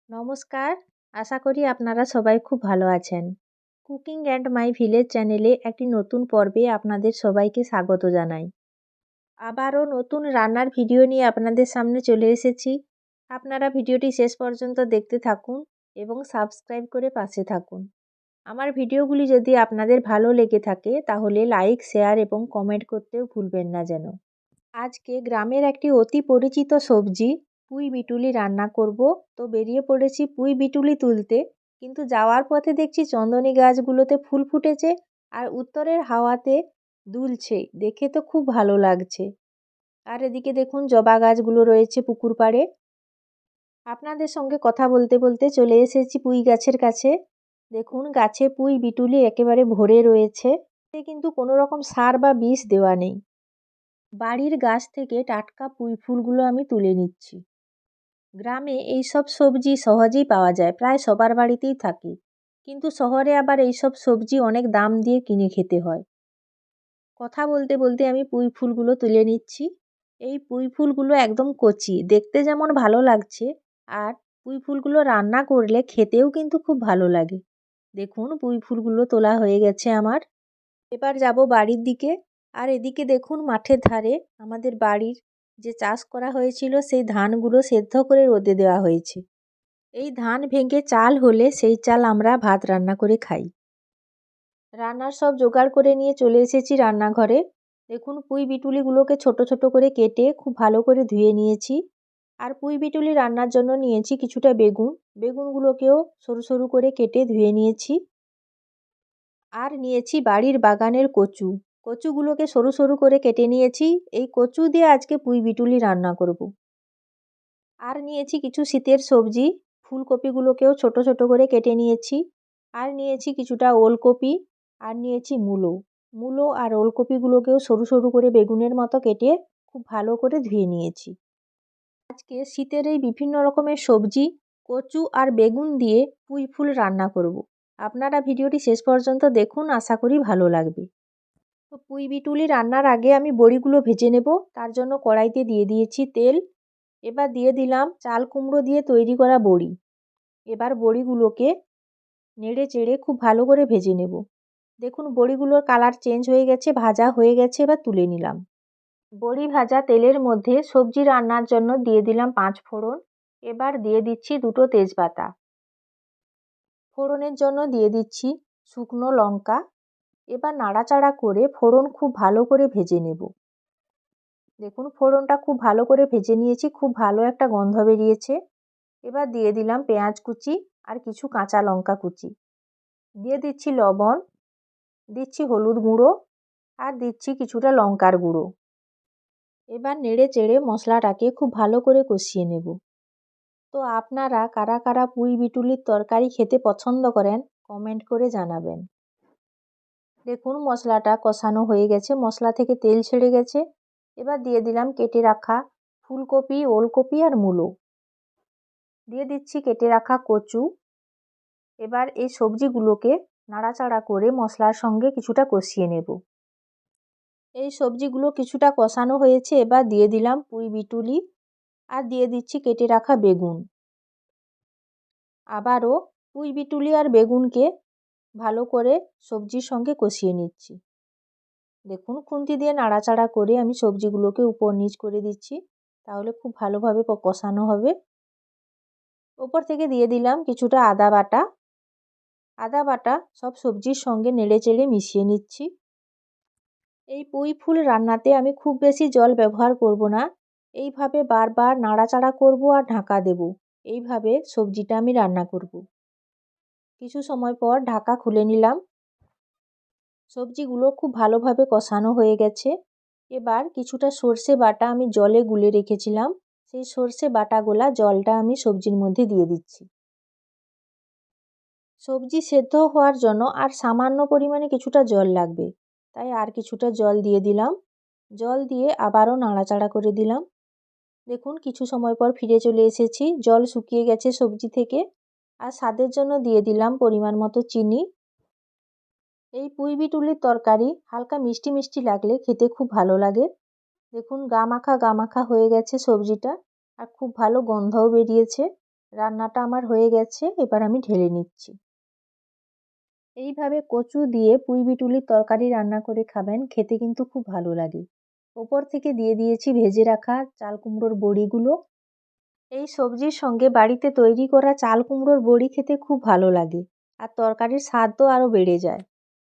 নমস্কার, আশা করি আপনারা সবাই খুব ভালো আছেন। কুকিং অ্যান্ড মাই ভিলেজ চ্যানেলে একটি নতুন পর্বে আপনাদের সবাইকে স্বাগত জানাই। আবারও নতুন রান্নার ভিডিও নিয়ে আপনাদের সামনে চলে এসেছি। আপনারা ভিডিওটি শেষ পর্যন্ত দেখতে থাকুন এবং সাবস্ক্রাইব করে পাশে থাকুন। আমার ভিডিওগুলি যদি আপনাদের ভালো লেগে থাকে তাহলে লাইক, শেয়ার এবং কমেন্ট করতেও ভুলবেন না যেন। আজকে গ্রামের একটি অতি পরিচিত সবজি পুঁই বিটুলি রান্না করব। তো বেরিয়ে পড়েছি পুঁই বিটুলি তুলতে, কিন্তু যাওয়ার পথে দেখছি চন্দনী গাছগুলোতে ফুল ফুটেছে আর উত্তরের হাওয়াতে দুলছে, দেখে তো খুব ভালো লাগছে। আর এদিকে দেখুন জবা গাছগুলো রয়েছে পুকুর পাড়ে। আপনাদের সঙ্গে কথা বলতে বলতে চলে এসেছি পুঁই গাছের কাছে। দেখুন গাছে পুঁই বিটুলি একেবারে ভরে রয়েছে, কিন্তু কোনো রকম সার বা বিষ দেওয়া নেই। বাড়ির গাছ থেকে টাটকা পুঁই ফুলগুলো আমি তুলে নিচ্ছি। গ্রামে এইসব সবজি সহজেই পাওয়া যায়, প্রায় সবার বাড়িতেই থাকে, কিন্তু শহরে আবার এইসব সবজি অনেক দাম দিয়ে কিনে খেতে হয়। কথা বলতে বলতে আমি পুঁই ফুলগুলো তুলে নিচ্ছি। এই পুঁই ফুলগুলো একদম কচি, দেখতে যেমন ভালো লাগছে, আর পুঁই ফুলগুলো রান্না করলে খেতেও কিন্তু খুব ভালো লাগে। দেখুন পুঁই ফুলগুলো তোলা হয়ে গেছে আমার। এবার যাব বাড়ির দিকে। আর এদিকে দেখুন মাঠের ধারে আমাদের বাড়ির যে চাষ করা হয়েছিল সেই ধানগুলো সেদ্ধ করে রোদে দেওয়া হয়েছে। এই ধান ভেঙে চাল হলে সেই চাল আমরা ভাত রান্না করে খাই। রান্নার সব জোগাড় করে নিয়ে চলে এসেছি রান্নাঘরে। দেখুন পুঁই বিটুলিগুলোকে ছোট ছোট করে কেটে খুব ভালো করে ধুয়ে নিয়েছি। আর পুঁই বিটুলি রান্নার জন্য নিয়েছি কিছুটা বেগুন। বেগুনগুলোকেও সরু সরু করে কেটে ধুয়ে নিয়েছি। আর নিয়েছি বাড়ির বাগানের কচু। কচুগুলোকে সরু সরু করে কেটে নিয়েছি। এই কচু দিয়ে আজকে পুঁই বিটুলি রান্না করব। আর নিয়েছি কিছু শীতের সবজি। ফুলকপিগুলোকেও ছোট ছোট করে কেটে নিয়েছি। আর নিয়েছি কিছুটা ওলকপি। আর নিয়েছি মূলো। মূলো আর ওলকপিগুলোকেও সরু সরু করে বেগুনের মতো কেটে খুব ভালো করে ধুয়ে নিয়েছি। আজকে শীতের এই বিভিন্ন রকমের সবজি, কচু আর বেগুন দিয়ে পুঁই ফুল রান্না করব। আপনারা ভিডিওটি শেষ পর্যন্ত দেখুন, আশা করি ভালো লাগবে। তো পুঁই বিটুলি রান্নার আগে আমি বড়িগুলো ভেজে নেব। তার জন্য কড়াইতে দিয়ে দিয়েছি তেল। এবার দিয়ে দিলাম চাল কুমড়ো দিয়ে তৈরি করা বড়ি। এবার বড়িগুলোকে নেড়ে চেড়ে খুব ভালো করে ভেজে নেব। দেখুন বড়িগুলোর কালার চেঞ্জ হয়ে গেছে, ভাজা হয়ে গেছে, এবার তুলে নিলাম। বড়ি ভাজা তেলের মধ্যে সবজি রান্নার জন্য দিয়ে দিলাম 5 ফোড়ন। এবার দিয়ে দিচ্ছি 2টো তেজপাতা। ফোড়নের জন্য দিয়ে দিচ্ছি শুকনো লঙ্কা। এবার নাড়াচাড়া করে ফোড়ন খুব ভালো করে ভেজে নেব। দেখুন ফোড়নটা খুব ভালো করে ভেজে নিয়েছি, খুব ভালো একটা গন্ধ বেরিয়েছে। এবার দিয়ে দিলাম পেঁয়াজ কুচি আর কিছু কাঁচা লঙ্কা কুচি। দিয়ে দিচ্ছি লবণ, দিচ্ছি হলুদ গুঁড়ো, আর দিচ্ছি কিছুটা লঙ্কার গুঁড়ো। এবার নেড়ে চেড়ে মশলাটাকে খুব ভালো করে কষিয়ে নেব। তো আপনারা কারা কারা পুঁই বিটুলির তরকারি খেতে পছন্দ করেন কমেন্ট করে জানাবেন। দেখুন মশলাটা কষানো হয়ে গেছে, মশলা থেকে তেল ছেড়ে গেছে। এবার দিয়ে দিলাম কেটে রাখা ফুলকপি, ওলকপি আর মূলো। দিয়ে দিচ্ছি কেটে রাখা কচু। এবার এই সবজিগুলোকে নাড়াচাড়া করে মশলার সঙ্গে কিছুটা কষিয়ে নেব। এই সবজিগুলো কিছুটা কষানো হয়েছে, এবার দিয়ে দিলাম পুঁই বিটুলি আর দিয়ে দিচ্ছি কেটে রাখা বেগুন। আবারও পুঁই বিটুলি আর বেগুনকে ভালো করে সবজির সঙ্গে কষিয়ে নিচ্ছি। দেখুন খুন্তি দিয়ে নাড়াচাড়া করে আমি সবজিগুলোকে উপর নিচ করে দিচ্ছি, তাহলে খুব ভালোভাবে কষানো হবে। ওপর থেকে দিয়ে দিলাম কিছুটা আদা বাটা। আদা বাটা সব সবজির সঙ্গে নেড়েচেড়ে মিশিয়ে নিচ্ছি। এই পুঁই ফুল রান্নাতে আমি খুব বেশি জল ব্যবহার করব না। এইভাবে বারবার নাড়াচাড়া করব আর ঢাকা দেব। এইভাবে সবজিটা আমি রান্না করব। কিছু সময় পর ঢাকা খুলে নিলাম। সবজিগুলো খুব ভালোভাবে কষানো হয়ে গেছে। এবার কিছুটা সর্ষে বাটা আমি জলে গুলে রেখেছিলাম, সেই সর্ষে বাটা গোলা জলটা আমি সবজির মধ্যে দিয়ে দিচ্ছি। সবজি সেদ্ধ হওয়ার জন্য আর সামান্য পরিমাণে কিছুটা জল লাগবে, তাই আর কিছুটা জল দিয়ে দিলাম। জল দিয়ে আবারও নাড়াচাড়া করে দিলাম। দেখুন কিছু সময় পর ফিরে চলে এসেছি, জল শুকিয়ে গেছে সবজি থেকে। আর স্বাদের জন্য দিয়ে দিলাম পরিমাণ মতো চিনি। এই পুঁই বিটুলির তরকারি হালকা মিষ্টি মিষ্টি লাগলে খেতে খুব ভালো লাগে। দেখুন গা মাখা হয়ে গেছে সবজিটা, আর খুব ভালো গন্ধও বেরিয়েছে। রান্নাটা আমার হয়ে গেছে, এবার আমি ঢেলে নিচ্ছি। এইভাবে কচু দিয়ে পুঁই বিটুলির তরকারি রান্না করে খাবেন, খেতে কিন্তু খুব ভালো লাগে। ওপর থেকে দিয়ে দিয়েছি ভেজে রাখা চাল কুমড়োর বড়িগুলো। এই সবজির সঙ্গে বাড়িতে তৈরি করা চাল কুমড়োর বড়ি খেতে খুব ভালো লাগে, আর তরকারির স্বাদও আরও বেড়ে যায়।